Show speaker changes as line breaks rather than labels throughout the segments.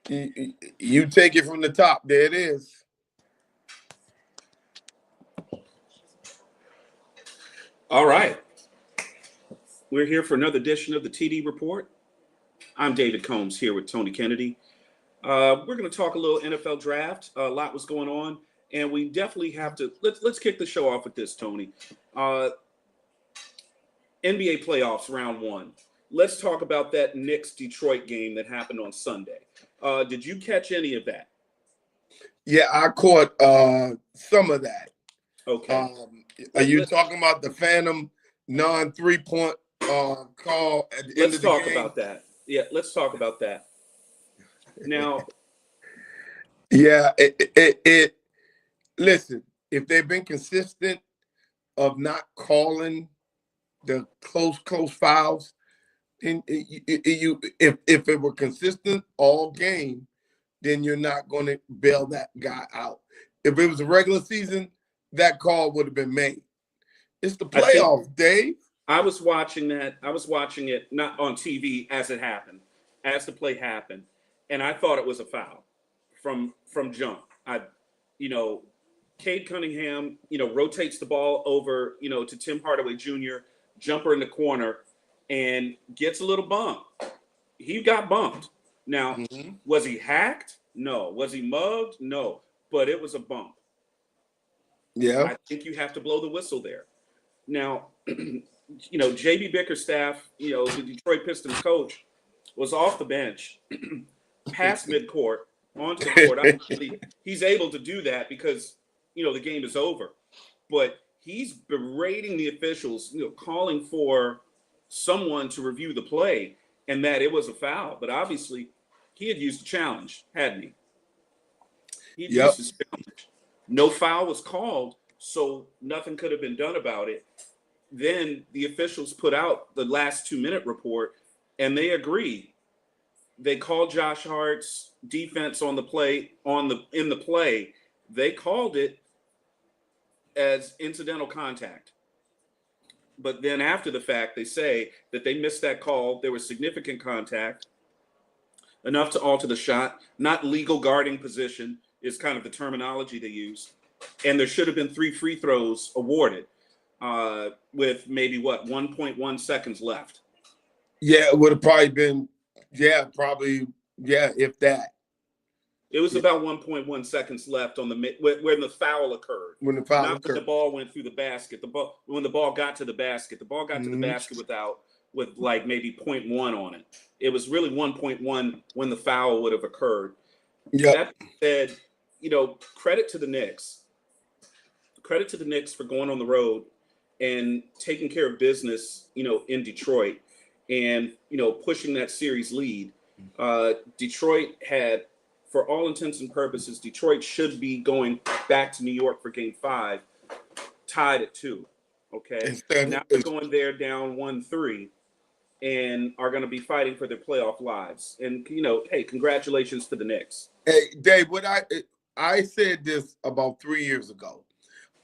You take it from the top. There it is.
All right. We're here for another edition of the TD Report. I'm David Combs here with Tony Kennedy. We're going to talk a little NFL draft. A lot was going on, and we definitely have to let's kick the show off with this, Tony. NBA playoffs round one. Let's talk about that Knicks Detroit game that happened on Sunday. Did you catch any of that?
Yeah, I caught some of that.
Okay.
Are you talking about the Phantom non 3-point call at the end
Let's
of the
talk
game?
about that. Yeah, let's talk about that. Now,
Yeah, listen, if they've been consistent of not calling the close fouls, and if it were consistent all game, then you're not going to bail that guy out. If it was a regular season, that call would have been made. It's the playoffs, Dave.
I was watching that. I was watching it not on TV as it happened, as the play happened, and I thought it was a foul from jump. Cade Cunningham, rotates the ball over, to Tim Hardaway Jr., jumper in the corner, and gets a little bump. He got bumped. Now, Was he hacked? No. Was he mugged? No. But it was a bump.
Yeah.
I think you have to blow the whistle there. Now, JB Bickerstaff, the Detroit Pistons coach, was off the bench, past midcourt, onto the court. Obviously, he's able to do that because, the game is over. But he's berating the officials, calling for someone to review the play and that it was a foul. But obviously, he had used a challenge, hadn't he? He used his challenge. No foul was called, so nothing could have been done about it. Then the officials put out the last 2-minute report, and they agreed. They called Josh Hart's defense on the play in the play. They called it as incidental contact. But then after the fact, they say that they missed that call. There was significant contact, enough to alter the shot. Not legal guarding position is kind of the terminology they use. And there should have been 3 free throws awarded with maybe 1.1 seconds left.
Yeah, it would have probably been, if that.
It was about 1.1 seconds left on when the foul occurred.
When the foul
Not
occurred.
when the ball went through the basket. When the ball got to the basket. The ball got to the basket with like maybe 0.1 on it. It was really 1.1 when the foul would have occurred.
Yeah.
That said, credit to the Knicks. Credit to the Knicks for going on the road and taking care of business, in Detroit and, pushing that series lead. Detroit had, for all intents and purposes, Detroit should be going back to New York for Game 5, tied at 2. Okay, now they're going there down 1-3, and are going to be fighting for their playoff lives. And hey, congratulations to the Knicks.
Hey, Dave, what I said this about 3 years ago.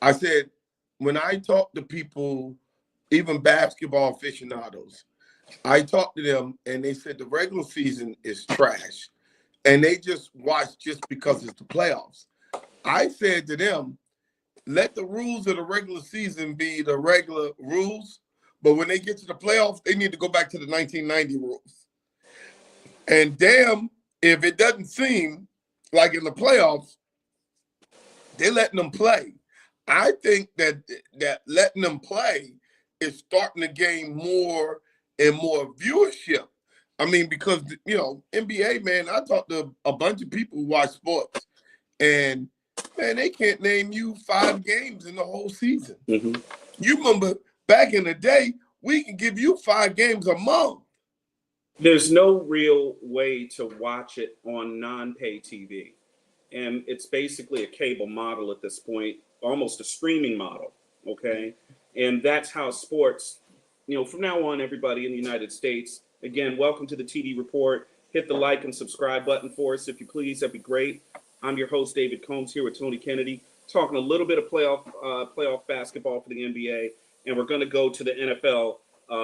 I said when I talk to people, even basketball aficionados, I talked to them and they said the regular season is trash. And they just watch just because it's the playoffs. I said to them, let the rules of the regular season be the regular rules. But when they get to the playoffs, they need to go back to the 1990 rules. And damn, if it doesn't seem like in the playoffs, they're letting them play. I think that letting them play is starting to gain more and more viewership. I mean, because, NBA, man, I talked to a bunch of people who watch sports, and, man, they can't name you 5 games in the whole season.
Mm-hmm.
You remember back in the day, we can give you 5 games a month.
There's no real way to watch it on non-pay TV. And it's basically a cable model at this point, almost a streaming model, okay? And that's how sports, from now on, everybody in the United States, again, welcome to the TD Report. Hit the like and subscribe button for us, if you please. That'd be great. I'm your host, David Combs, here with Tony Kennedy, talking a little bit of playoff basketball for the NBA, and we're going to go to the NFL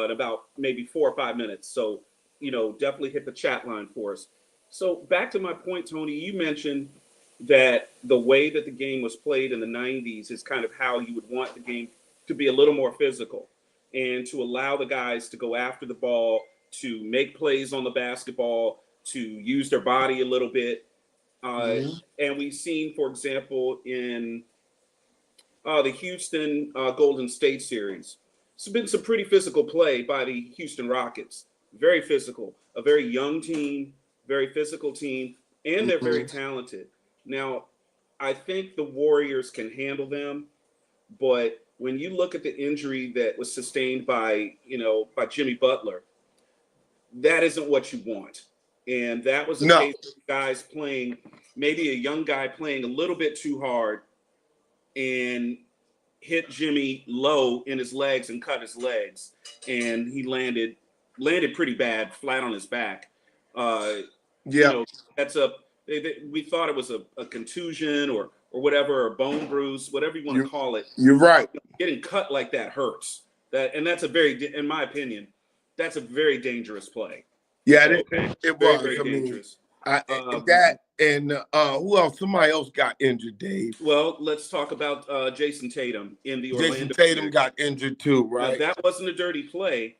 in about maybe 4 or 5 minutes. So, definitely hit the chat line for us. So back to my point, Tony, you mentioned that the way that the game was played in the 90s is kind of how you would want the game to be a little more physical and to allow the guys to go after the ball, to make plays on the basketball, to use their body a little bit.
Mhm.
And we've seen, for example, in the Houston Golden State series, it's been some pretty physical play by the Houston Rockets. Very physical, a very young team, very physical team, and they're very
Mhm.
talented. Now, I think the Warriors can handle them, but when you look at the injury that was sustained by, by Jimmy Butler, that isn't what you want. And that was a
No.
case of guys playing, maybe a young guy playing a little bit too hard and hit Jimmy low in his legs and cut his legs, and he landed pretty bad, flat on his back. Uh, you
Yeah,
know, that's we thought it was a contusion or whatever, or bone bruise, whatever you want to
you
call it.
you're right.
Getting cut like that hurts. That's a very, in my opinion, that's a very dangerous play.
Yeah,
Okay,
it
very,
was.
very
I mean,
dangerous.
that and who else? Somebody else got injured, Dave.
Well, let's talk about Jason Tatum in the
Jason
Orlando
Tatum
series.
got injured too,
Now,
right?
that wasn't a dirty play,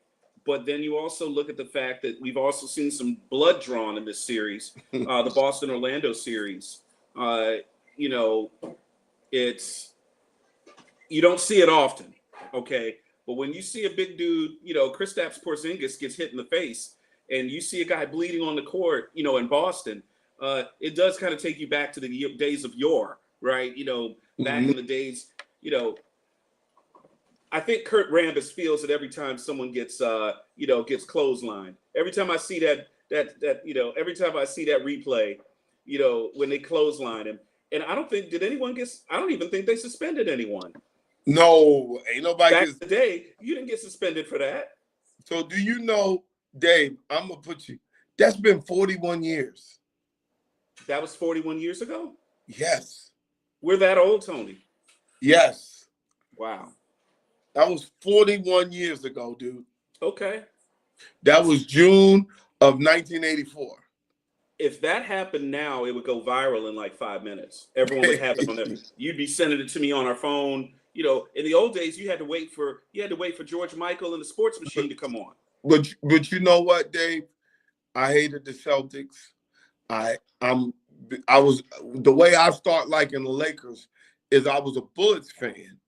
but then you also look at the fact that we've also seen some blood drawn in this series, the Boston Orlando series. Uh, you know, it's you don't see it often, okay? But when you see a big dude, Kristaps Porzingis gets hit in the face, and you see a guy bleeding on the court, in Boston, it does kind of take you back to the days of yore, right? Back
Mhm.
in the days, I think Kurt Rambis feels it every time someone gets gets clotheslined. Every time I see every time I see that replay, when they clothesline him. And I don't even think they suspended anyone.
No, ain't nobody
Back in
gets.
the day, you didn't get suspended for that.
So do you know, Dave? I'm gonna put you. That's been 41 years.
That was 41 years ago.
Yes,
We're that old, Tony.
yes.
Wow.
That was 41 years ago, dude.
Okay.
That was June of 1984.
If that happened now, it would go viral in like 5 minutes. Everyone would have it on there. You'd be sending it to me on our phone. In the old days, you had to wait for George Michael and the Sports Machine to come on.
But you know what, Dave? I hated the Celtics. I was the way I start liking the Lakers is I was a Bullets fan,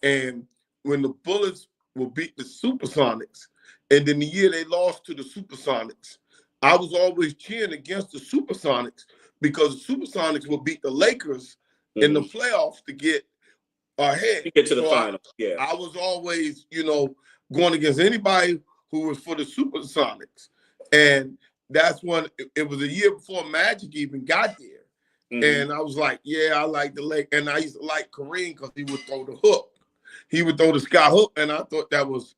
and when the Bullets will beat the Supersonics, and then the year they lost to the Supersonics, I was always cheering against the Supersonics because the Supersonics would beat the Lakers in the playoffs to get ahead.
You get to the
So
final. Yeah.
I was always, going against anybody who was for the Supersonics. And that's when it was a year before Magic even got there. And I was like, yeah, I like the Lake. And I used to like Kareem because he would throw the hook. He would throw the sky hook. And I thought that was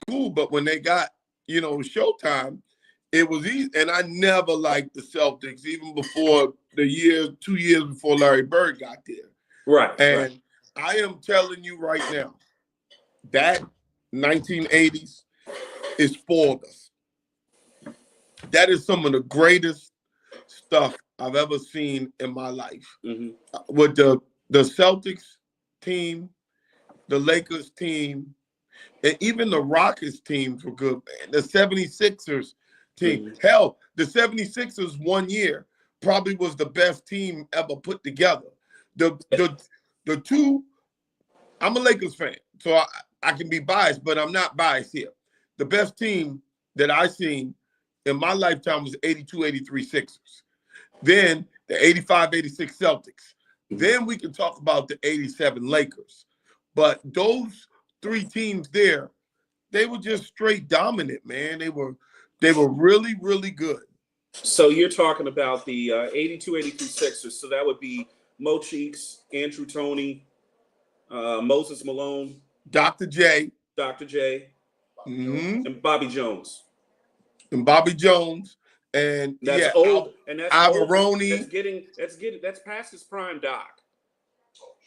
cool. But when they got, Showtime, it was easy. And I never liked the Celtics, even before 2 years before Larry Bird got there.
Right.
And I am telling you right now, that 1980s is spoiled us. That is some of the greatest stuff I've ever seen in my life. With the Celtics team, the Lakers team, and even the Rockets teams were good, man. The 76ers team. Hell, the 76ers 1 year probably was the best team ever put together. The two, I'm a Lakers fan, so I can be biased, but I'm not biased here. The best team that I seen in my lifetime was 82-83 Sixers. Then the 85-86 Celtics. Then we can talk about the 87 Lakers. But those three teams there, they were just straight dominant, man. They were really, really good.
So you're talking about the 82-83 Sixers. So that would be Mo Cheeks, Andrew Toney, Moses Malone,
Dr. J,
and Bobby Jones.
And Bobby Jones. And
that's old. And that's
Alvarone.
That's past his prime, Doc.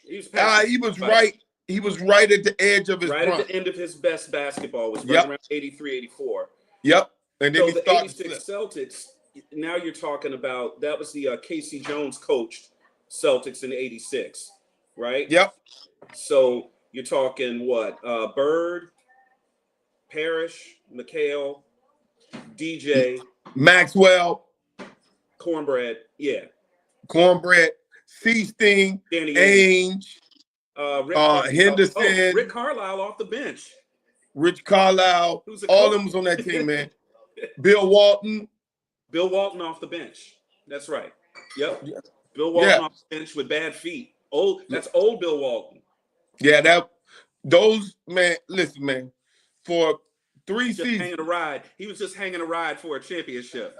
He was right. He was right at the edge of his prime.
Right at the end of his best basketball was right around 83, 84.
Yep. And then
so the 86 Celtics, now you're talking about that was the Casey Jones coached Celtics in '86, right?
Yep.
So you're talking what? Bird, Parrish, McHale, DJ,
Maxwell,
Cornbread, yeah,
Cornbread, Seasting,
Danny
Ainge, Henderson,
Rick Carlisle off the bench.
Rich Carlisle,
Who's a
all
coach.
them was on that team, man. Bill Walton.
Bill Walton off the bench. That's right. Yep.
Yeah.
Bill Walton
Yeah.
off the bench with bad feet. That's old Bill Walton.
Yeah, those, man, listen, man, for 3
Just
seasons.
hanging a ride. He was just hanging a ride for a championship.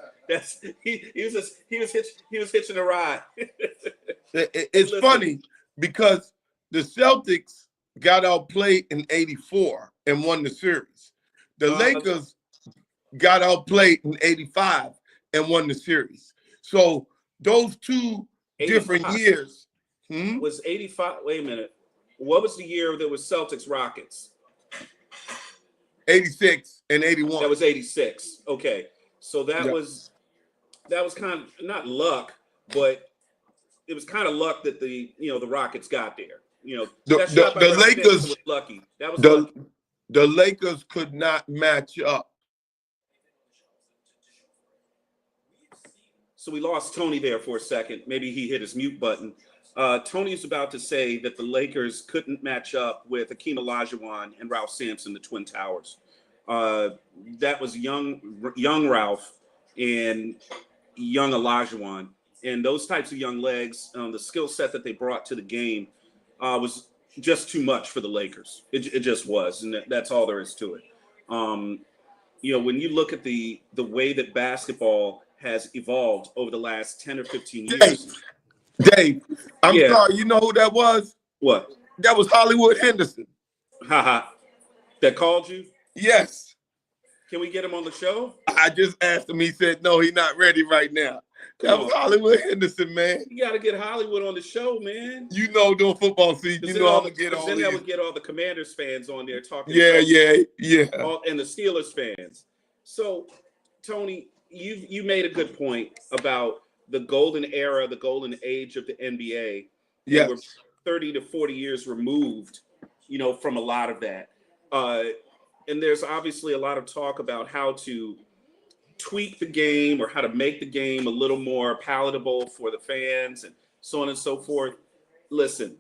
He was hitching a ride.
It's
Listen.
funny because the Celtics got outplayed in '84 and won the series. The Lakers got outplayed in '85 and won the series. So those two
85.
different years.
Was 85. Wait a minute. What was the year that was Celtics Rockets?
86 and 81.
That was 86. Okay. So that
Yep.
was kind of not luck, but it was kind of luck that the Rockets got there. That shot by
the
Ralph
Lakers
Sampson was lucky. That was lucky.
The Lakers could not match up.
So we lost Tony there for a second. Maybe he hit his mute button. Tony's about to say that the Lakers couldn't match up with Hakeem Olajuwon and Ralph Sampson, the Twin Towers. That was young Ralph and young Olajuwon. And those types of young legs, the skill set that they brought to the game was just too much for the Lakers. It just was, and that's all there is to it. When you look at the way that basketball has evolved over the last 10 or 15 years.
Dave, I'm sorry, you know who that was?
What?
That was Hollywood Henderson.
Haha. That called you?
Yes.
Can we get him on the show?
I just asked him. He said, no, he's not ready right now. That was Hollywood Henderson, man.
You got to get Hollywood on the show, man.
You know, during football season, you know I'm going to get all
then
these.
that would get all the Commanders fans on there talking.
Yeah.
And the Steelers fans. So, Tony, you made a good point about the golden era, the golden age of the NBA.
Yes.
We're 30 to 40 years removed, from a lot of that. And there's obviously a lot of talk about how to tweak the game or how to make the game a little more palatable for the fans and so on and so forth. Listen,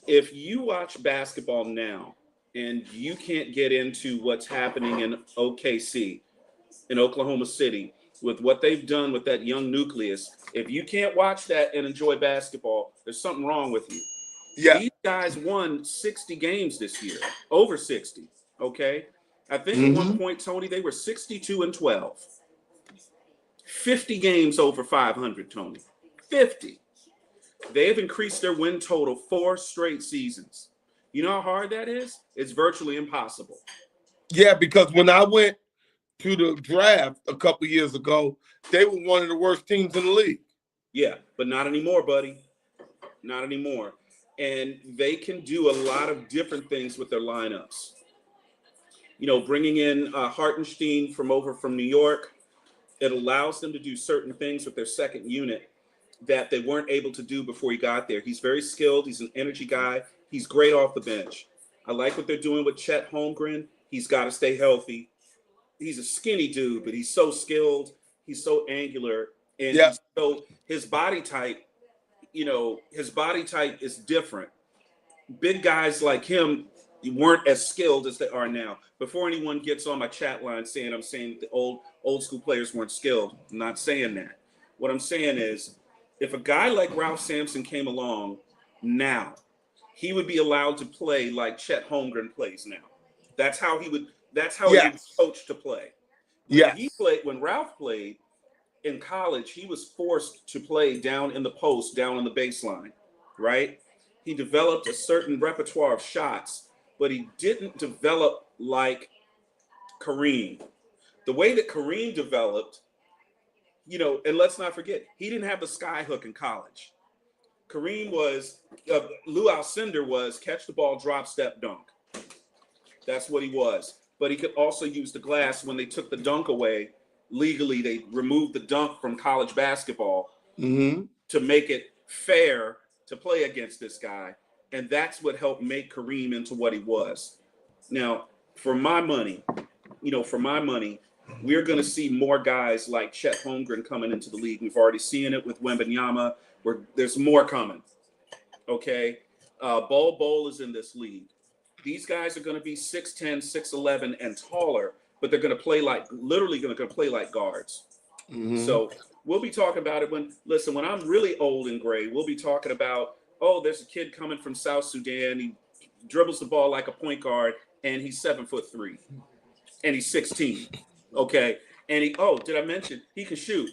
if you watch basketball now and you can't get into what's happening in OKC, in Oklahoma City, with what they've done with that young nucleus, if you can't watch that and enjoy basketball, there's something wrong with you.
Yeah.
These guys won 60 games this year, over 60, okay? I think at one point, Tony, they were 62-12. 50 games over 500, Tony. 50. They've increased their win total 4 straight seasons. You know how hard that is? It's virtually impossible.
Yeah, because when I went to the draft a couple years ago, they were one of the worst teams in the league.
Yeah, but not anymore, buddy. Not anymore. And they can do a lot of different things with their lineups. Bringing in Hartenstein from New York, it allows them to do certain things with their second unit that they weren't able to do before he got there. He's very skilled. He's an energy guy. He's great off the bench. I like what they're doing with Chet Holmgren. He's got to stay healthy. He's a skinny dude, but he's so skilled. He's so angular. And so his body type, is different. Big guys like him weren't as skilled as they are now. Before anyone gets on my chat line saying I'm saying the old school players weren't skilled, I'm not saying that. What I'm saying is, if a guy like Ralph Sampson came along now, he would be allowed to play like Chet Holmgren plays now. That's how he would be coached to play. When Ralph played in college, he was forced to play down in the post, down on the baseline, right? He developed a certain repertoire of shots, but he didn't develop like Kareem. The way that Kareem developed, and let's not forget, he didn't have the sky hook in college. Kareem was, Lou Alcindor was catch the ball, drop, step, dunk. That's what he was. But he could also use the glass when they took the dunk away. legally they removed the dunk from college basketball
Mm-hmm.
to make it fair to play against this guy. And that's what helped make Kareem into what he was. Now, for my money, we're going to see more guys like Chet Holmgren coming into the league. We've already seen it with Wembanyama. There's more coming. Okay? Bol is in this league. These guys are going to be 6'10", 6'11", and taller, but they're going to play literally going to play like guards.
Mm-hmm.
So we'll be talking about it when I'm really old and gray, we'll be talking about, oh, there's a kid coming from South Sudan. He dribbles the ball like a point guard, and he's 7'3", and he's 16. Okay. And did I mention he can shoot?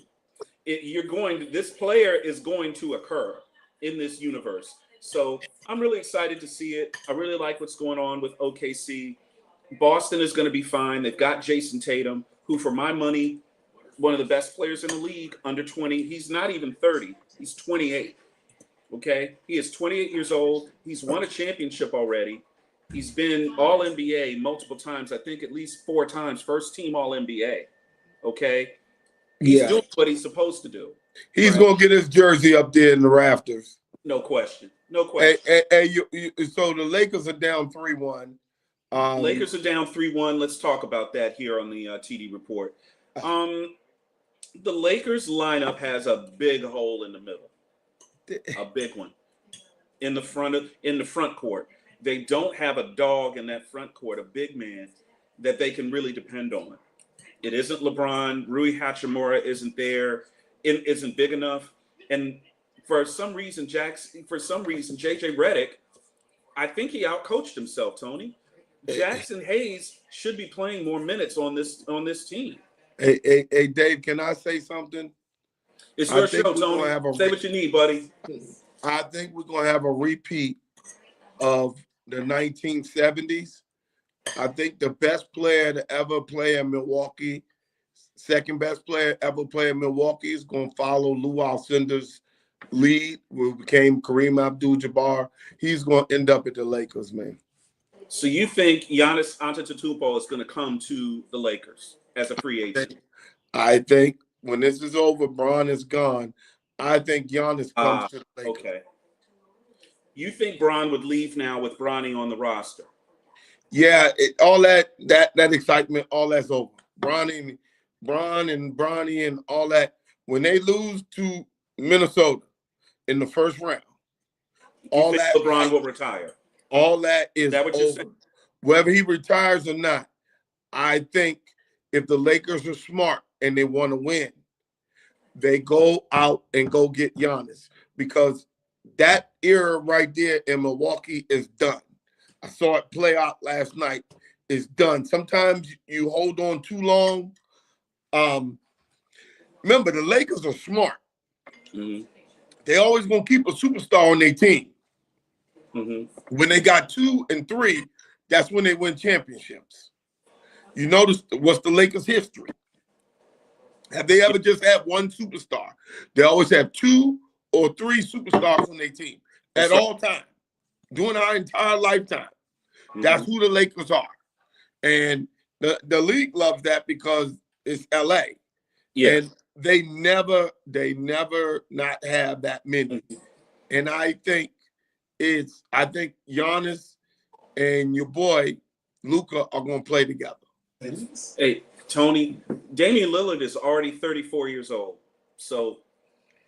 This player is going to occur in this universe. So I'm really excited to see it. I really like what's going on with OKC. Boston is going to be fine. They've got Jason Tatum, who, for my money, one of the best players in the league, under 20. He's not even 30. He's 28. Okay? He is 28 years old. He's won a championship already. He's been All-NBA multiple times. I think at least 4 times. First team All-NBA. Okay? He's doing what he's supposed to do.
He's going to get his jersey up there in the rafters.
No question. No question.
So the Lakers are down 3-1.
Lakers are down 3-1. Let's talk about that here on the TD Report. The Lakers lineup has a big hole in the middle, a big one in the front court. They don't have a dog in that front court, a big man that they can really depend on. It isn't LeBron. Rui Hachimura isn't there. It isn't big enough. And for some reason, JJ Redick, I think he outcoached himself, Tony. Jackson Hayes should be playing more minutes on this team.
Hey, Dave, can I say something?
It's your show, Tony. Say what you need, buddy.
I think we're going to have a repeat of the 1970s. I think the best player to ever play in Milwaukee, second best player ever play in Milwaukee, is going to follow Lou Alcindor's lead, who became Kareem Abdul-Jabbar. He's going to end up at the Lakers, man.
So you think Giannis Antetokounmpo is going to come to the Lakers as a free agent?
I think when this is over, Bron is gone. I think Giannis comes to the Lakers.
Okay. You think Bron would leave now with Bronny on the roster?
Yeah, all that excitement, all that's over. Bron and Bronny and all that. When they lose to Minnesota in the first round,
LeBron will retire.
All that is
what you're
over.
saying?
Whether he retires or not, I think if the Lakers are smart and they want to win, they go out and go get Giannis, because that era right there in Milwaukee is done. I saw it play out last night. It's done. Sometimes you hold on too long. Remember, the Lakers are smart.
Mm-hmm.
They always going to keep a superstar on their team.
Mm-hmm.
When they got 2 and 3, that's when they win championships. You notice what's the Lakers' history? Have they ever just had one superstar? They always have 2 or 3 superstars on their team at all times, during our entire lifetime. Mm-hmm. That's who the Lakers are. And the league loves that because it's LA. Yeah. And they never not have that many. Mm-hmm. And I think Giannis and your boy Luka are going to play together.
Hey, Tony, Damian Lillard is already 34 years old. So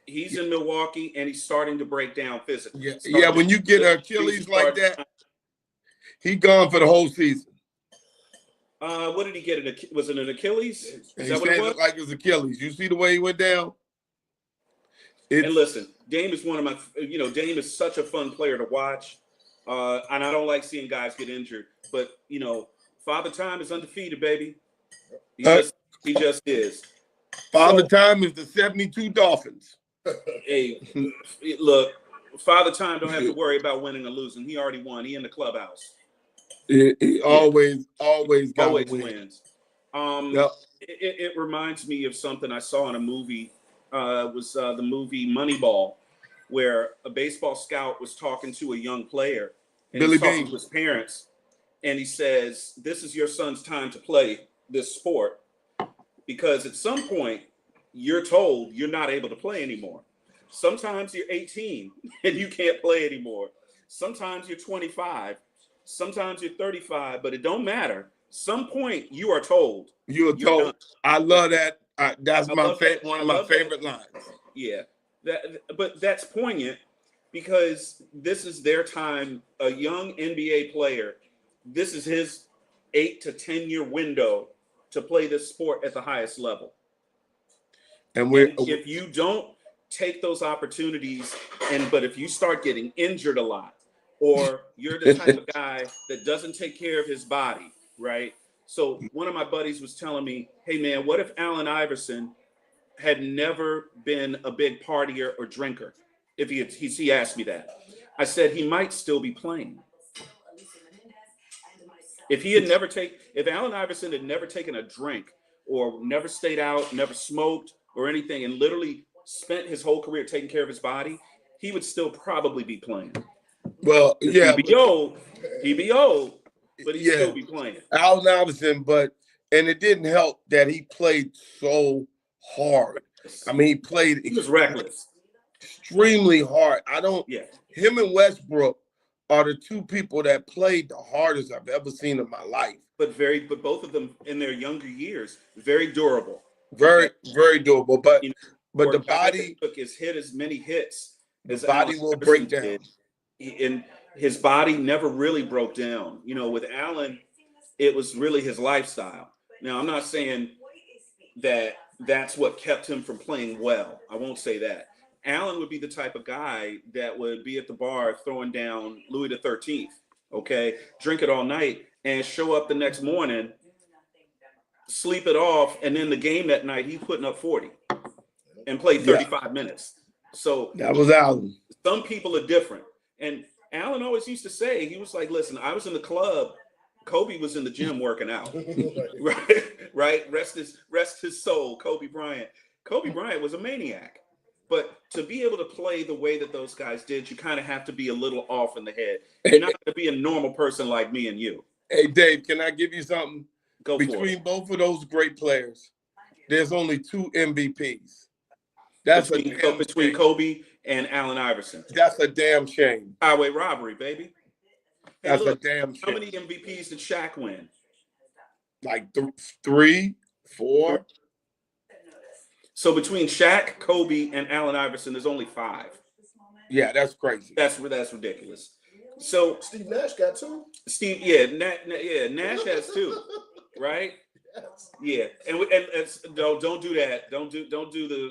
he's in Milwaukee and he's starting to break down physically.
Yeah, when you get an Achilles like that, he gone for the whole season.
What did he get? Was it an Achilles?
Is that what it was? Like it was Achilles. You see the way he went down?
And listen, Dame is one of my, Dame is such a fun player to watch. And I don't like seeing guys get injured. But, Father Time is undefeated, baby. He just is.
Father Time is the 72 Dolphins.
Hey, look, Father Time don't have to worry about winning or losing. He already won. He in the clubhouse.
He always
wins.
Yep.
It reminds me of something I saw in a movie. It was the movie Moneyball, where a baseball scout was talking to a young player, and
Billy
he's talking
Beane.
to his parents, and he says, "This is your son's time to play this sport. because at some point you're told you're not able to play anymore. Sometimes you're 18 and you can't play anymore. Sometimes you're 25. Sometimes you're 35, but it don't matter. Some point you are told.
You're
You're
told.
done.
I love that. That's
I
my
love that.
one
I
of my
love that.
favorite lines.
Yeah, but that's poignant because this is their time. A young NBA player, this is his 8 to 10 year window to play this sport at the highest level.
And
If you don't take those opportunities, but if you start getting injured a lot, or you're the type of guy that doesn't take care of his body, right? So one of my buddies was telling me, hey man, what if Allen Iverson had never been a big partier or drinker? If he asked me that, I said he might still be playing. If Allen Iverson had never taken a drink or never stayed out, never smoked or anything, and literally spent his whole career taking care of his body, he would still probably be playing.
Well, yeah,
he'd be old, but he'd still be playing.
Allen Iverson, and it didn't help that he played so hard. I mean,
he was reckless,
extremely hard.
Yeah.
Him and Westbrook are the two people that played the hardest I've ever seen in my life.
But both of them in their younger years, very durable.
Very, very durable. But
but
the body
took as many hits.
The body will break down.
And his body never really broke down. With Allen, it was really his lifestyle. Now, I'm not saying that that's what kept him from playing well. I won't say that. Allen would be the type of guy that would be at the bar throwing down Louis the 13th, okay, drink it all night and show up the next morning, sleep it off, and then the game that night he's putting up 40 and played 35 minutes. So
that was Allen.
Some people are different. And Allen always used to say, he was like, listen, I was in the club, Kobe was in the gym working out. right? Rest his soul, Kobe Bryant. Kobe Bryant was a maniac. But to be able to play the way that those guys did, you kind of have to be a little off in the head. You're not going to be a normal person like me and you.
Hey, Dave, can I give you something?
Go for it.
Between both of those great players, there's only 2 MVPs. That's
between Kobe and Allen Iverson.
That's a damn shame.
Highway robbery, baby. Hey,
That's a damn shame.
How many MVPs did Shaq win?
Like 3, 4.
So between Shaq, Kobe, and Allen Iverson, there's only 5.
Yeah, that's crazy.
That's ridiculous. So
Steve Nash got 2.
Nash has 2, right?
Yes.
Yeah, and don't do that. Don't do the.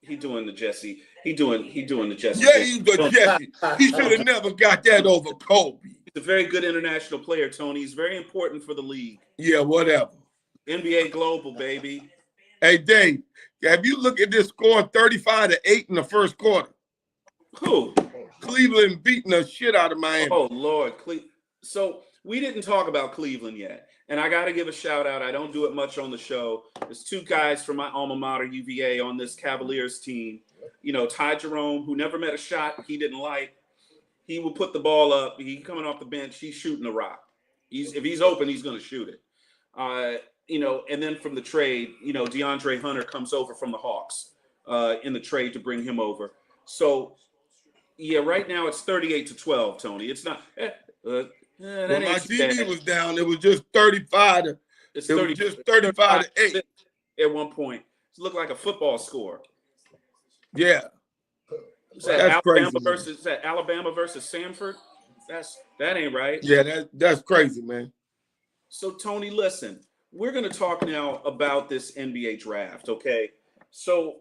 He's doing the Jesse. He's doing the Jesse.
Yeah, he's the Jesse. He should have never got that over Kobe.
He's a very good international player, Tony. He's very important for the league.
Yeah, whatever.
NBA Global, baby.
Hey, Dave, have you looked at this score 35-8 in the first quarter?
Who?
Cleveland beating the shit out of Miami.
Oh, Lord. So we didn't talk about Cleveland yet. And I got to give a shout out. I don't do it much on the show. There's 2 guys from my alma mater, UVA, on this Cavaliers team. Ty Jerome, who never met a shot he didn't like. He will put the ball up. He coming off the bench. He's shooting the rock. If he's open, he's going to shoot it. And then from the trade, DeAndre Hunter comes over from the Hawks in the trade to bring him over. So, yeah, right now it's 38-12, Tony. It's not.
When my TV was down, it was just 35 to.
It's
35-8
at one point. It looked like a football score.
Yeah,
Is that Alabama versus Samford? That ain't right.
Yeah, that's crazy, man.
So Tony, listen, we're going to talk now about this NBA draft, okay? So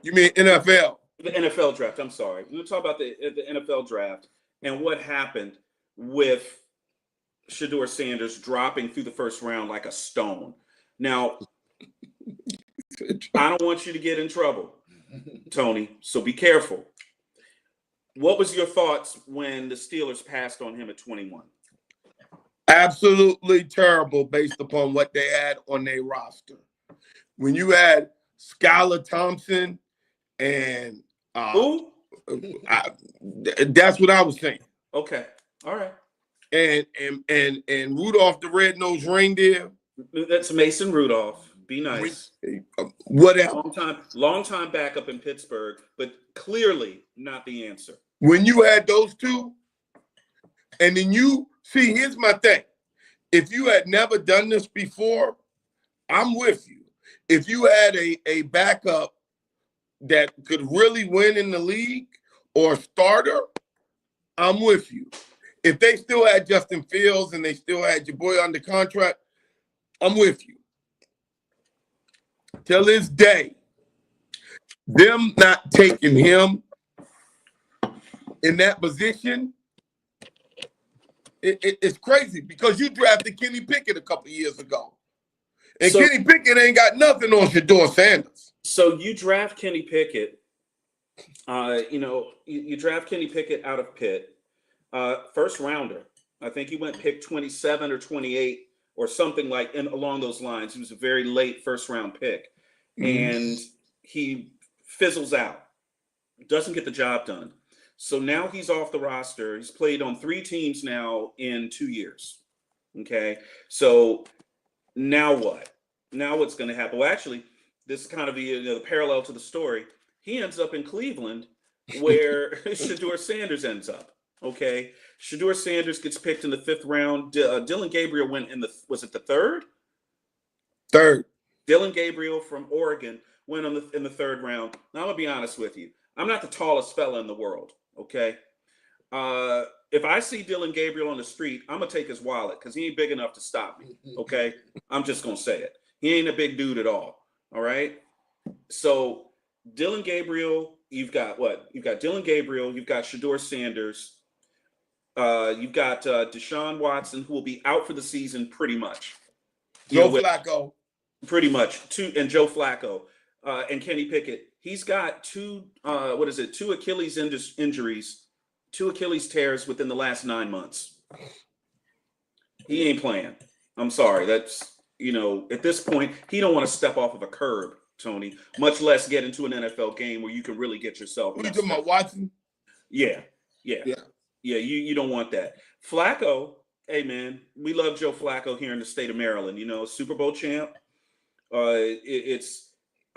you mean NFL?
The NFL draft. I'm sorry. We're going to talk about the NFL draft and what happened with Shedeur Sanders dropping through the first round like a stone. Now, I don't want you to get in trouble, Tony, so be careful. What was your thoughts when the Steelers passed on him at 21?
Absolutely terrible based upon what they had on their roster. When you had Skylar Thompson and
who?
That's what I was saying.
Okay. All right.
And Rudolph the Red-Nosed Reindeer.
That's Mason Rudolph. Be nice.
What else?
Long time backup in Pittsburgh, but clearly not the answer.
When you had those two, and then you see, here's my thing. If you had never done this before, I'm with you. If you had a backup that could really win in the league or a starter, I'm with you. If they still had Justin Fields and they still had your boy under contract, I'm with you. Till this day, them not taking him in that position, it's crazy because you drafted Kenny Pickett a couple years ago. And
So-
Kenny Pickett ain't got nothing on Shedeur Sanders.
So you draft Kenny Pickett. You draft Kenny Pickett out of Pitt, first rounder. I think he went pick 27 or 28 or something along those lines. He was a very late first round pick, and he fizzles out, doesn't get the job done. So now he's off the roster. He's played on 3 teams now in 2 years. Okay, so now what? Now what's going to happen? Well, actually, this is kind of the parallel to the story. He ends up in Cleveland, where Shedeur Sanders ends up. Okay, Shedeur Sanders gets picked in the 5th round. Dylan Gabriel went in the the 3rd?
Third.
Dylan Gabriel from Oregon went in the 3rd round. Now I'm gonna be honest with you. I'm not the tallest fella in the world. Okay, if I see Dylan Gabriel on the street, I'm gonna take his wallet because he ain't big enough to stop me. Okay, I'm just gonna say it. He ain't a big dude at all. All right. So Dylan Gabriel, you've got what? You've got Dylan Gabriel. You've got Shedeur Sanders. You've got Deshaun Watson, who will be out for the season pretty much.
Joe Flacco.
Pretty much. And Joe Flacco. And Kenny Pickett. He's got 2 Achilles injuries, 2 Achilles tears within the last 9 months. He ain't playing. I'm sorry. That's, at this point, he don't want to step off of a curb, Tony, much less get into an NFL game where you can really get yourself.
What are you talking about, Watson?
Yeah. You don't want that. Flacco, hey man, we love Joe Flacco here in the state of Maryland. Super Bowl champ.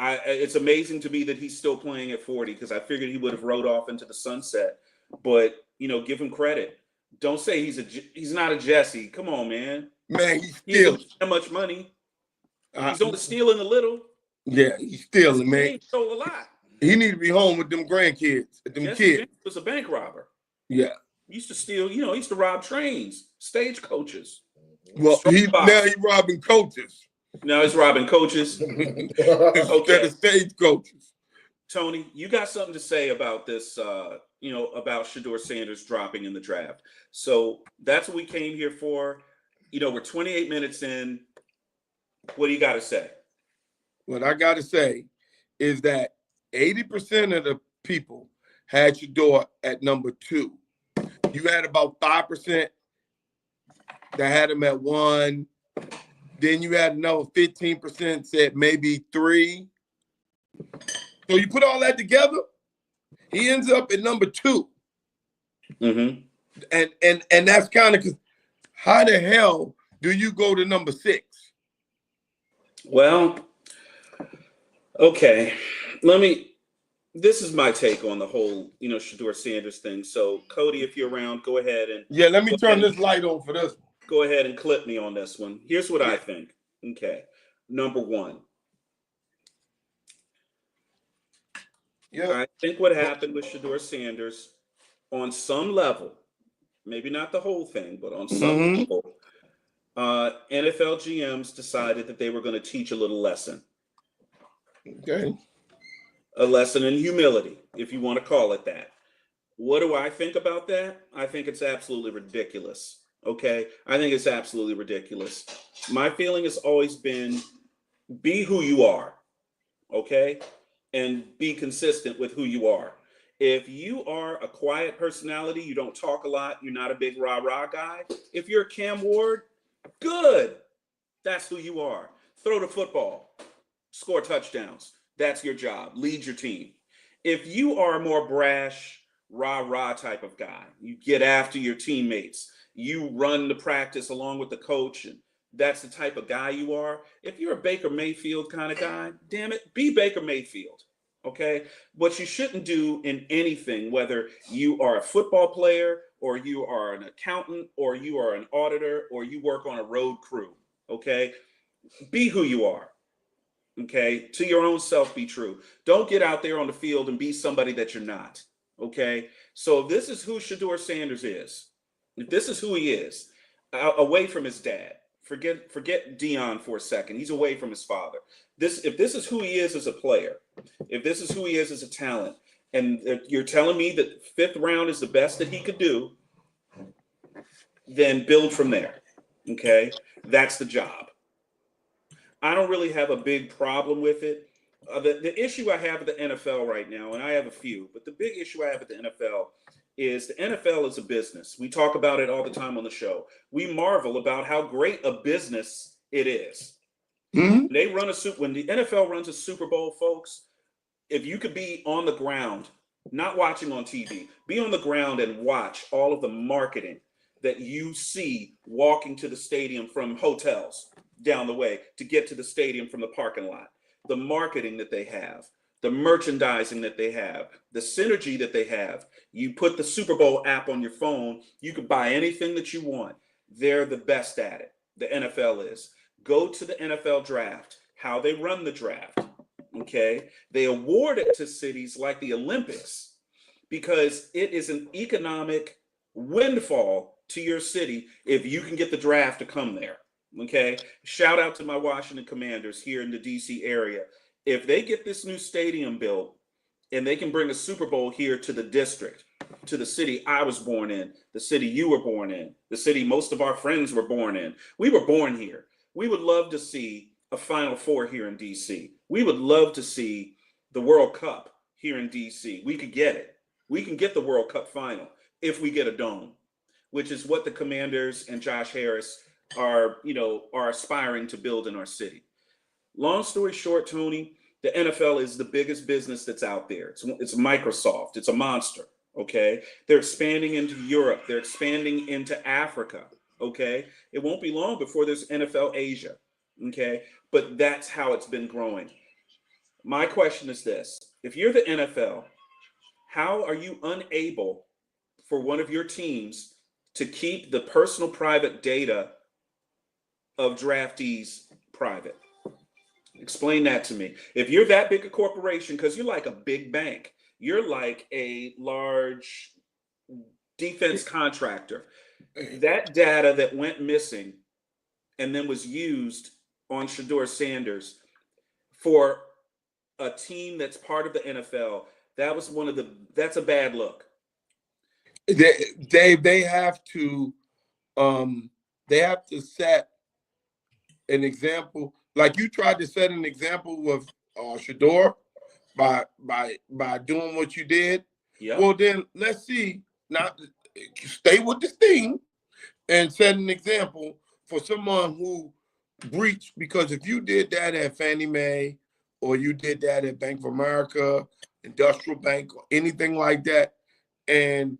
It's amazing to me that he's still playing at 40 because I figured he would have rode off into the sunset. But give him credit. Don't say he's not a Jesse. Come on, man.
Man,
He doesn't that much money. He's only stealing a little.
Yeah, he's stealing, man.
He stole a lot.
He need to be home with them grandkids, them
Jesse
kids.
James was a bank robber.
Yeah.
He used to steal. He used to rob trains, stagecoaches.
Well, now he robbing coaches.
Now he's robbing coaches.
Instead of stage coaches.
Tony, you got something to say about this, about Shedeur Sanders dropping in the draft. So that's what we came here for. We're 28 minutes in. What do you got to say?
What I got to say is that 80% of the people had Shedeur at number 2. You had about 5% that had him at 1. Then you had another 15% said maybe 3. So you put all that together, he ends up at number 2.
Mm-hmm.
And that's kind of, how the hell do you go to number 6?
Well, okay. This is my take on the whole, Shedeur Sanders thing. So Cody, if you're around, go ahead and
let me turn this light on for this one.
Go ahead and clip me on this one. Here's what I think. Okay. Number 1.
Yeah.
I think what happened with Shedeur Sanders on some level, maybe not the whole thing, but on some level, NFL GMs decided that they were going to teach a little lesson.
Okay.
A lesson in humility, if you want to call it that. What do I think about that? I think it's absolutely ridiculous. Okay? I think it's absolutely ridiculous. My feeling has always been be who you are. Okay? And be consistent with who you are. If you are a quiet personality, you don't talk a lot, you're not a big rah-rah guy. If you're Cam Ward, good. That's who you are. Throw the football. Score touchdowns. That's your job. Lead your team. If you are a more brash, rah-rah type of guy, you get after your teammates, you run the practice along with the coach and that's the type of guy you are. If you're a Baker Mayfield kind of guy, damn it, be Baker Mayfield. Okay. What you shouldn't do in anything, whether you are a football player or you are an accountant or you are an auditor or you work on a road crew, okay, be who you are. Okay. To your own self, be true. Don't get out there on the field and be somebody that you're not. Okay. So if this is who Shedeur Sanders is, if this is who he is, away from his dad, forget Dion for a second. He's away from his father. If this is who he is as a player, if this is who he is as a talent, and you're telling me that 5th round is the best that he could do, then build from there. Okay, that's the job. I don't really have a big problem with it. The issue I have with the NFL right now, and I have a few, but the big issue I have with the NFL is the NFL is a business. We talk about it all the time on the show. We marvel about how great a business it is.
Mhm.
When the NFL runs a Super Bowl, folks, if you could be on the ground, not watching on TV, be on the ground and watch all of the marketing that you see walking to the stadium from hotels down the way to get to the stadium from the parking lot. The marketing that they have, the merchandising that they have, the synergy that they have. You put the Super Bowl app on your phone, you can buy anything that you want. They're the best at it. The NFL is. Go to the NFL draft, how they run the draft. Okay. They award it to cities like the Olympics because it is an economic windfall to your city if you can get the draft to come there. Okay. Shout out to my Washington Commanders here in the DC area. If they get this new stadium built and they can bring a Super Bowl here to the district, to the city I was born in, the city you were born in, the city most of our friends were born in. We were born here. We would love to see a Final Four here in DC. We would love to see the World Cup here in DC. We could get it. We can get the World Cup final if we get a dome, which is what the Commanders and Josh Harris are aspiring to build in our city. Long story short, Tony, the NFL is the biggest business that's out there. It's Microsoft. It's a monster. Okay. They're expanding into Europe. They're expanding into Africa. Okay. It won't be long before there's NFL Asia. Okay. But that's how it's been growing. My question is this: if you're the NFL, how are you unable for one of your teams to keep the personal private data of draftees private? Explain that to me. If you're that big a corporation, because you're like a big bank, you're like a large defense contractor, that data that went missing and then was used on Shedeur Sanders for a team that's part of the NFL, that's a bad look.
They have to set an example, like you tried to set an example with Shedeur by doing what you did.
Yeah.
Well, then let's see. Now, stay with this thing and set an example for someone who breached. Because if you did that at Fannie Mae or you did that at Bank of America, Industrial Bank, or anything like that, and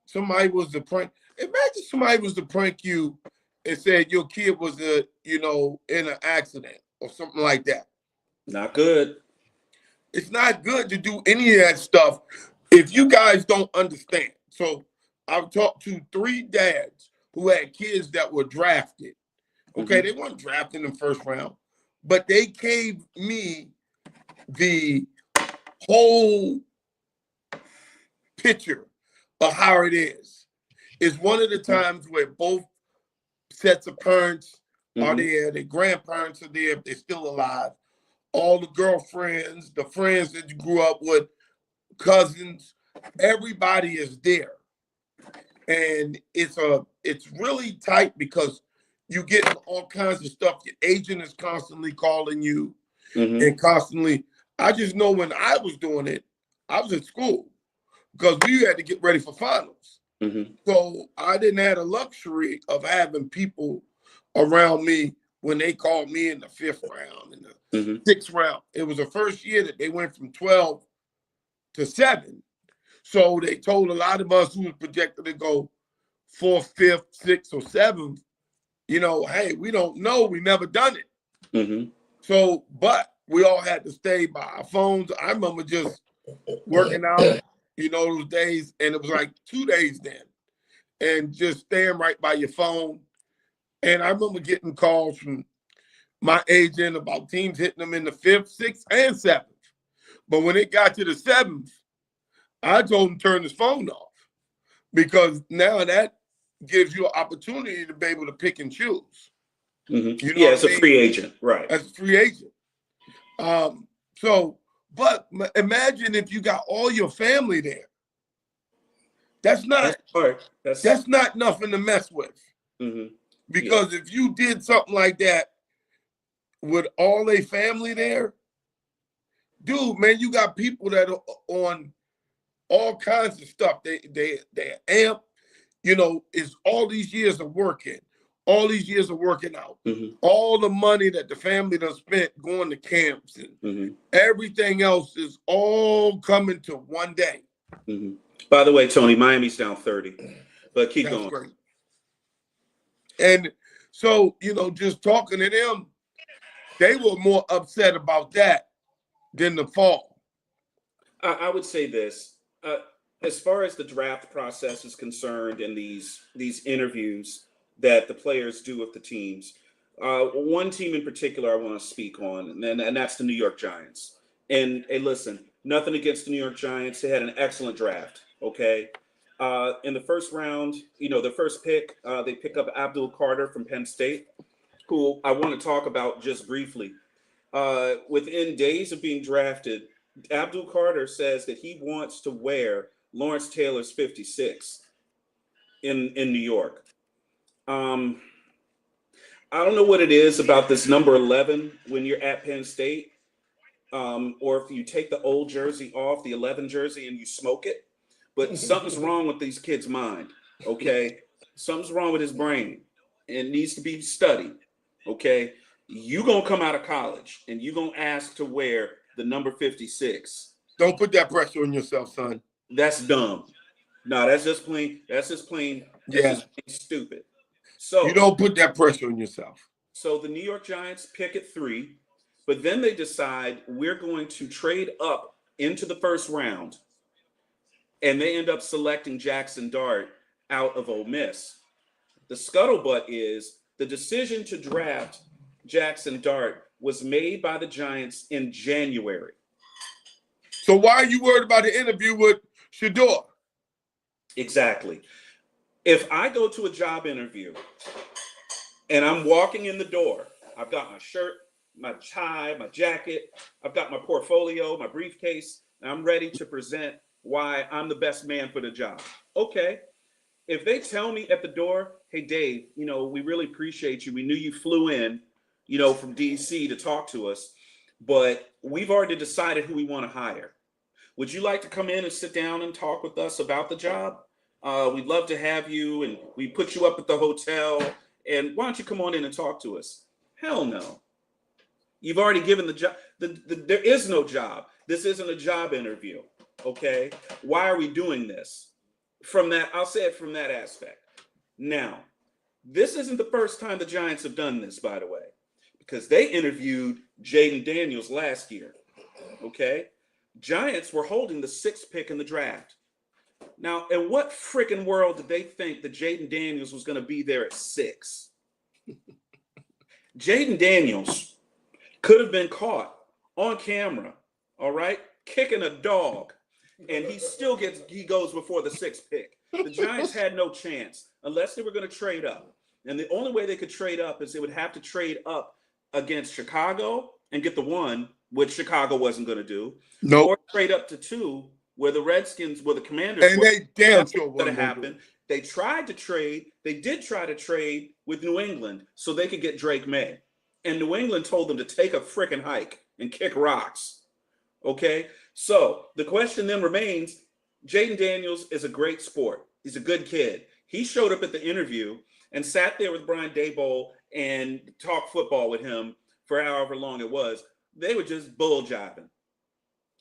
somebody was to prank, imagine somebody was to prank you and said your kid was in an accident or something like that.
Not good.
It's not good to do any of that stuff if you guys don't understand. So I've talked to 3 dads who had kids that were drafted. Okay, They weren't drafted in the first round, but they gave me the whole picture of how it is. It's one of the times where both sets of parents are there, their grandparents are there if they're still alive, all the girlfriends, the friends that you grew up with, cousins, everybody is there. And it's really tight because you get all kinds of stuff. Your agent is constantly calling you and constantly. I just know when I was doing it, I was in school because we had to get ready for finals. So I didn't have the luxury of having people around me when they called me in the 5th round and the 6th round. It was the first year that they went from 12 to 7. So they told a lot of us who was projected to go 4th, 5th, 6th, or 7th hey, we don't know. We never done it.
Mm-hmm.
So, but we all had to stay by our phones. I remember just working out, those days, and it was like 2 days then, and just staying right by your phone. And I remember getting calls from my agent about teams hitting them in the 5th, 6th, and 7th. But when it got to the 7th, I told him to turn his phone off because now that gives you an opportunity to be able to pick and choose.
Mm-hmm.
You know
Yeah, as a free agent, right?
As a free agent. But imagine if you got all your family there. That's not nothing to mess with.
Mm-hmm.
Because if you did something like that with all a family there, dude, man, you got people that are on all kinds of stuff. They're amped. It's all these years of working, all these years of working out,
mm-hmm.
all the money that the family done spent going to camps and
mm-hmm.
everything else is all coming to one day.
Mm-hmm. By the way, Tony, Miami's down 30, but keep going.
Great. And so, just talking to them, they were more upset about that than the fall.
I would say this. As far as the draft process is concerned and these interviews that the players do with the teams, one team in particular I want to speak on, and that's the New York Giants. And hey, listen, nothing against the New York Giants. They had an excellent draft, okay? In the first round, the first pick, they pick up Abdul Carter from Penn State, who I want to talk about just briefly. Within days of being drafted, Abdul Carter says that he wants to wear Lawrence Taylor's 56 in New York. I don't know what it is about this number 11 when you're at Penn State, or if you take the old jersey off, the 11 jersey, and you smoke it. But something's wrong with these kids' mind, okay? Something's wrong with his brain. It needs to be studied, okay? You going to come out of college, and you going to ask to wear the number 56.
Don't put that pressure on yourself, son.
That's dumb. No, that's just plain stupid. So
you don't put that pressure on yourself.
So the New York Giants pick at 3, but then they decide we're going to trade up into the first round, and they end up selecting Jackson Dart out of Ole Miss. The scuttlebutt is the decision to draft Jackson Dart was made by the Giants in January.
So why are you worried about the interview with Shedeur?
Exactly. If I go to a job interview and I'm walking in the door, I've got my shirt, my tie, my jacket, I've got my portfolio, my briefcase, and I'm ready to present why I'm the best man for the job. Okay. If they tell me at the door, hey, Dave, we really appreciate you. We knew you flew in, from DC to talk to us, but we've already decided who we want to hire. Would you like to come in and sit down and talk with us about the job? We'd love to have you, and we put you up at the hotel, and why don't you come on in and talk to us? Hell no. You've already given the job. There is no job. This isn't a job interview, okay? Why are we doing this? I'll say it from that aspect. Now, this isn't the first time the Giants have done this, by the way, because they interviewed Jaden Daniels last year, okay? Giants were holding the 6th pick in the draft. Now, in what freaking world did they think that Jaden Daniels was going to be there at 6? Jaden Daniels could have been caught on camera, all right, kicking a dog, and he goes before the 6th pick. The Giants had no chance unless they were going to trade up. And the only way they could trade up is they would have to trade up against Chicago and get the 1, which Chicago wasn't going to do.
Nope.
Or trade up to 2, where the Commanders
and they damn sure
going to happen. They tried to trade. They did try to trade with New England so they could get Drake May. And New England told them to take a freaking hike and kick rocks. Okay? So the question then remains, Jaden Daniels is a great sport. He's a good kid. He showed up at the interview and sat there with Brian Daboll and talked football with him for however long it was. They were just bull jiving,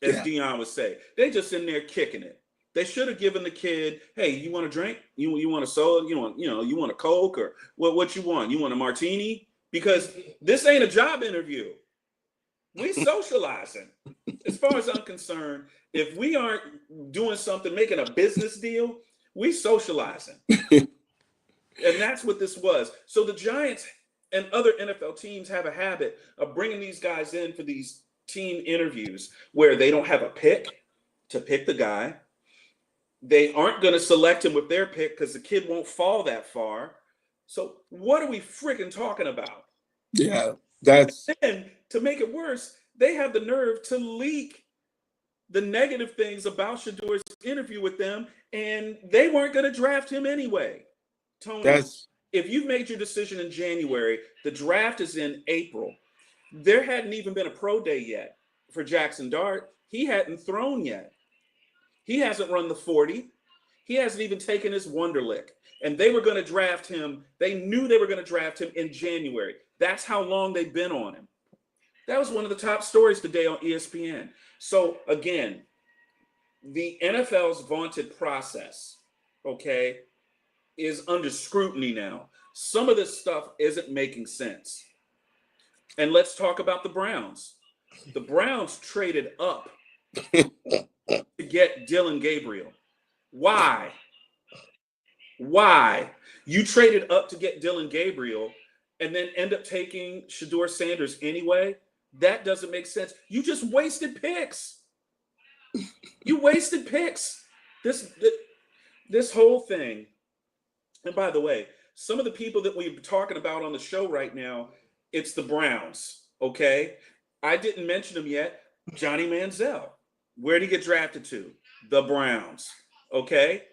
as Dion would say. They just in there kicking it. They should have given the kid, hey, you want a drink? You want a soda? You want a Coke, or what you want? You want a martini? Because this ain't a job interview. We socializing. As far as I'm concerned, if we aren't doing something, making a business deal, we socializing. And that's what this was. So the Giants and other NFL teams have a habit of bringing these guys in for these team interviews where they don't have a pick to pick the guy. They aren't going to select him with their pick because the kid won't fall that far. So what are we freaking talking about?
Yeah, that's.
And to make it worse, they have the nerve to leak the negative things about Shadour's interview with them, and they weren't going to draft him anyway. Tony, if you've made your decision in January, the draft is in April. There hadn't even been a pro day yet for Jackson Dart. He hadn't thrown yet. He hasn't run the 40. He hasn't even taken his Wonderlic. And they were going to draft him. They knew they were going to draft him in January. That's how long they've been on him. That was one of the top stories today on ESPN. So again, the NFL's vaunted process, okay, is under scrutiny now. Some of this stuff isn't making sense. And let's talk about the Browns. The Browns traded up to get Dillon Gabriel. Why? Why? You traded up to get Dillon Gabriel and then end up taking Shedeur Sanders anyway? That doesn't make sense. You just wasted picks. You wasted picks. This whole thing. And by the way, some of the people that we're talking about on the show right now, it's the Browns, okay? I didn't mention them yet. Johnny Manziel. Where did he get drafted to? The Browns, okay?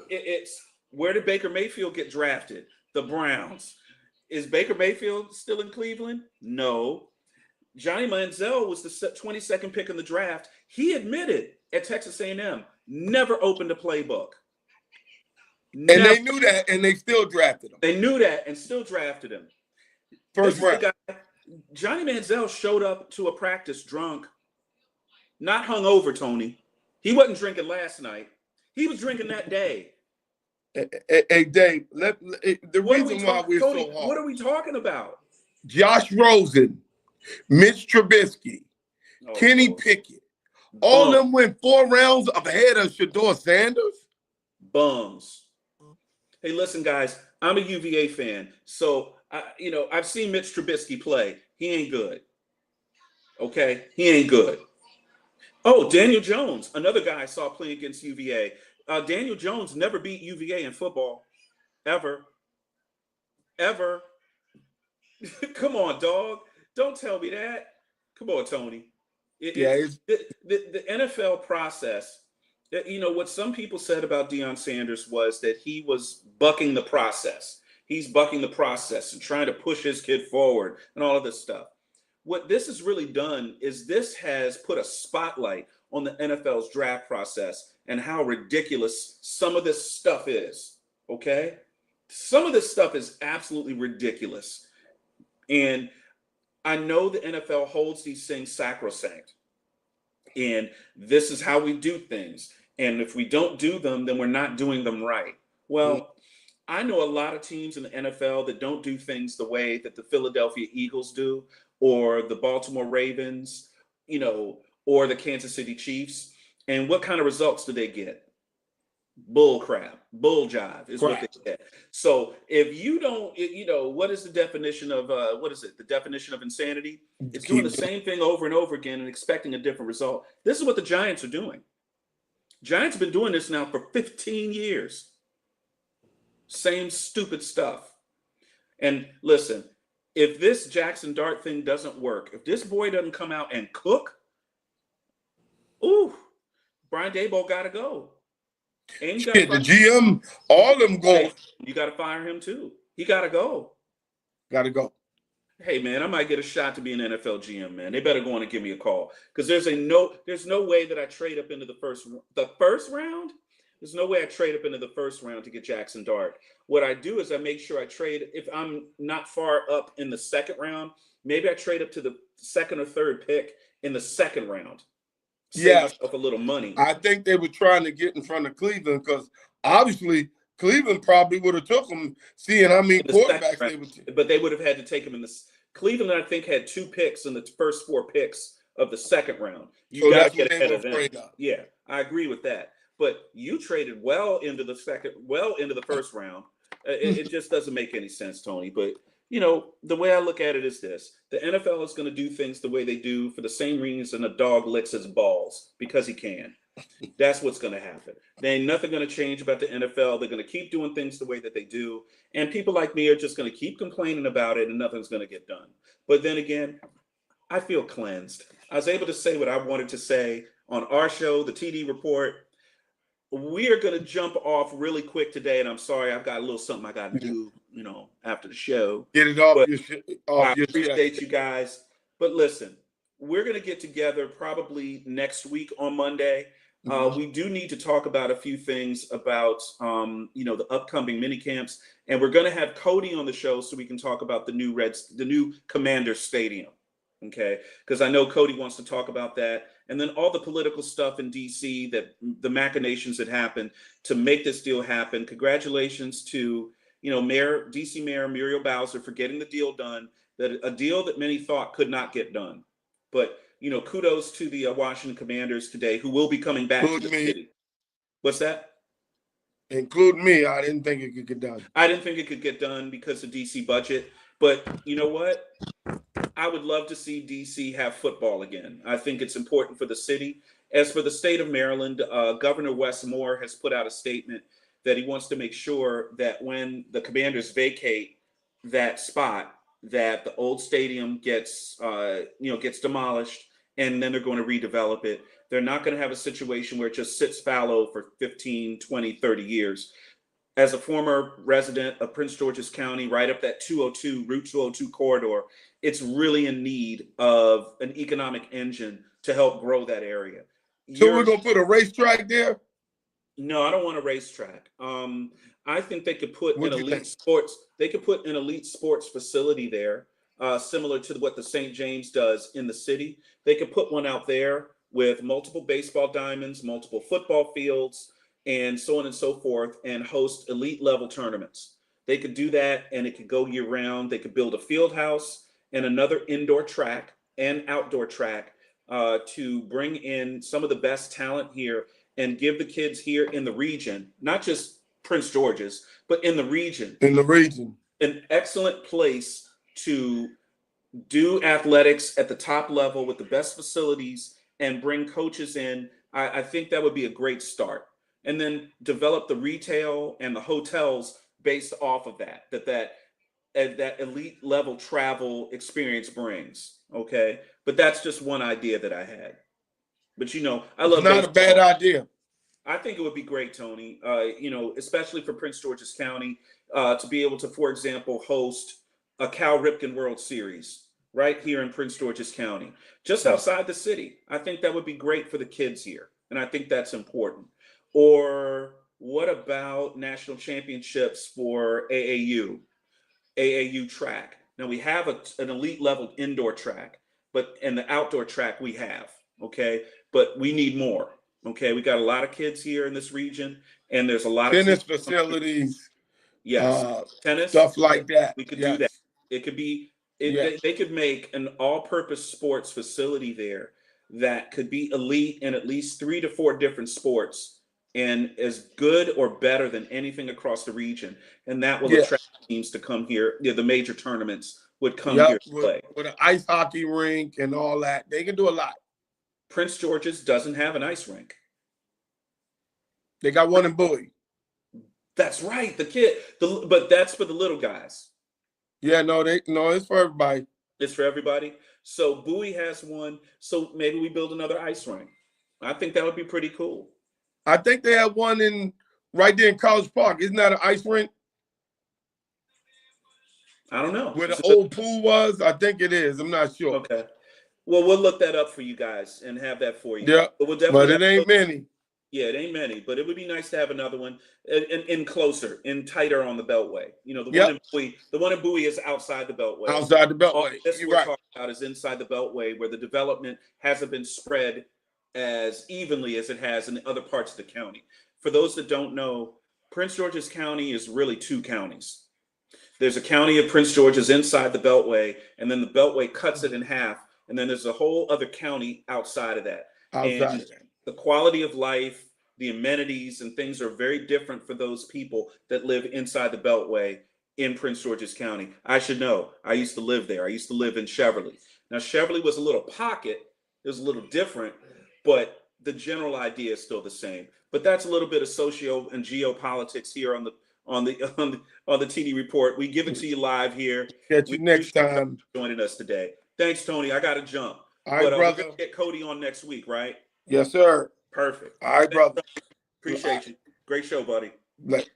It's where did Baker Mayfield get drafted? The Browns. Is Baker Mayfield still in Cleveland? No. Johnny Manziel was the 22nd pick in the draft. He admitted at Texas A&M, never opened a playbook. Never.
And they knew that, and they still drafted him.
They knew that and still drafted him.
First round.
Johnny Manziel showed up to a practice drunk, not hungover, Tony. He wasn't drinking last night. He was drinking that day.
Hey, Dave, the reason why we're
Tony,
so hard.
what are we talking about?
Josh Rosen, Mitch Trubisky, Kenny Pickett, all of them went 4 rounds ahead of Shedeur Sanders.
Bums. Hey, listen, guys, I'm a UVA fan, so I've seen Mitch Trubisky play. He ain't good. Okay, he ain't good. Oh, Daniel Jones, another guy I saw playing against UVA. Daniel Jones never beat UVA in football, ever. Come on, dog. Don't tell me that. Come on, Tony. The NFL process. What some people said about Deion Sanders was that he was bucking the process. He's bucking the process and trying to push his kid forward and all of this stuff. What this has really done is this has put a spotlight on the NFL's draft process and how ridiculous some of this stuff is, okay? Some of this stuff is absolutely ridiculous. And I know the NFL holds these things sacrosanct. And this is how we do things. And if we don't do them, then we're not doing them right. Well, I know a lot of teams in the NFL that don't do things the way that the Philadelphia Eagles do, or the Baltimore Ravens, or the Kansas City Chiefs. And what kind of results do they get? Bull crap, bull jive is what they get. So if you don't, what is the definition of, the definition of insanity? It's doing the same thing over and over again and expecting a different result. This is what the Giants are doing. Giants have been doing this now for 15 years. Same stupid stuff. And listen, if this Jackson Dart thing doesn't work, if this boy doesn't come out and cook, Brian Daboll got to go. And you
the GM, all of them going.
You got to fire him too. He got to go.
Got to go.
Hey man, I might get a shot to be an NFL GM, man. They better go on and give me a call because there's no way that I trade up into the first round. There's no way I trade up into the first round to get Jackson Dart. What I do is I make sure I trade if I'm not far up in the second round. Maybe I trade up to the second or third pick in the second round. save
Yes.
myself a little money.
I think they were trying to get in front of Cleveland because obviously Cleveland probably would have took them, seeing how many
In the second
quarterbacks they
round,
would.
but they would have had to take him in this. Cleveland, I think, had 2 picks in the first 4 picks of the second round. You
So
got
that's
to
what
get
they
ahead
were
of them.
afraid of.
Yeah, I agree with that. But you traded well into the first round. It just doesn't make any sense, Tony. But the way I look at it is this: the NFL is going to do things the way they do for the same reason a dog licks his balls, because he can. That's what's going to happen. There ain't nothing going to change about the NFL. They're going to keep doing things the way that they do. And people like me are just going to keep complaining about it and nothing's going to get done. But then again, I feel cleansed. I was able to say what I wanted to say on our show, the TD Report. We are going to jump off really quick today. And I'm sorry, I've got a little something I got to do, after the show.
Get it off
But
your
I
chest.
appreciate you guys. But listen, we're going to get together probably next week on Monday. We do need to talk about a few things about, the upcoming mini camps, and we're going to have Cody on the show so we can talk about the new Commander Stadium. Okay, because I know Cody wants to talk about that, and then all the political stuff in DC, that the machinations that happened to make this deal happen. Congratulations to DC Mayor Muriel Bowser for getting the deal done. A deal that many thought could not get done, but. Kudos to the Washington Commanders today, who will be coming back to the city. What's that?
Including me, I didn't think it could get done.
I didn't think it could get done because of DC budget. But you know what? I would love to see DC have football again. I think it's important for the city. As for the state of Maryland, Governor Wes Moore has put out a statement that he wants to make sure that when the Commanders vacate that spot, that the old stadium gets demolished, and then they're going to redevelop it. They're not going to have a situation where it just sits fallow for 15, 20, 30 years. As a former resident of Prince George's County, right up that Route 202 corridor, it's really in need of an economic engine to help grow that area.
So we're going to put a racetrack there?
No, I don't want a racetrack. I think they could put an elite sports. They could put an elite sports facility there, similar to what the St. James does in the city. They could put one out there with multiple baseball diamonds, multiple football fields, and so on and so forth, and host elite level tournaments. They could do that, and it could go year round. They could build a field house and another indoor track and outdoor track to bring in some of the best talent here and give the kids here in the region, not just Prince George's, but in the region. An excellent place to do athletics at the top level with the best facilities and bring coaches in. I think that would be a great start. And then develop the retail and the hotels based off of that elite level travel experience brings. Okay. But that's just one idea that I had. But I love.
It's not a bad idea.
I think it would be great, Tony, especially for Prince George's County, to be able to, for example, host a Cal Ripken World Series right here in Prince George's County, just outside the city. I think that would be great for the kids here. And I think that's important. Or what about national championships for AAU track? Now we have an elite level indoor track, and the outdoor track we have, okay? But we need more. Okay, we got a lot of kids here in this region, and there's a lot of
tennis facilities.
Yes, tennis
stuff like that.
We could do that. It could be. They could make an all-purpose sports facility there that could be elite in at least 3 to 4 different sports, and as good or better than anything across the region. And that will attract teams to come here. The major tournaments would come here to play.
With an ice hockey rink and all that, they can do a lot.
Prince George's doesn't have an ice rink.
They got one in Bowie.
That's right. But that's for the little guys.
Yeah, no, it's for everybody.
It's for everybody. So Bowie has one. So maybe we build another ice rink. I think that would be pretty cool.
I think they have one right there in College Park. Isn't that an ice rink?
I don't know.
Where the old pool was? I think it is. I'm not sure.
Okay. Well, we'll look that up for you guys and have that for you.
Yeah,
but
it ain't many.
Yeah, it ain't many, but it would be nice to have another one in closer, in tighter on the Beltway. The one in Bowie is outside the Beltway.
Outside the Beltway.
This we're talking about is inside the Beltway, where the development hasn't been spread as evenly as it has in other parts of the county. For those that don't know, Prince George's County is really two counties. There's a county of Prince George's inside the Beltway, and then the Beltway cuts it in half, and then there's a whole other county outside of that.
Outside
And
of that.
the quality of life, the amenities and things are very different for those people that live inside the Beltway in Prince George's County. I should know. I used to live there. I used to live in Cheverly. Now, Cheverly was a little pocket. It was a little different, but the general idea is still the same. But that's a little bit of socio and geopolitics here on the TD Report. We give it to you live here.
Catch you next time.
Joining us today. Thanks, Tony. I got to jump.
All right,
But we're
brother.
gonna get Cody on next week, right?
Yes, sir.
Perfect.
All right, brother.
Appreciate you. Great show, buddy.
Let-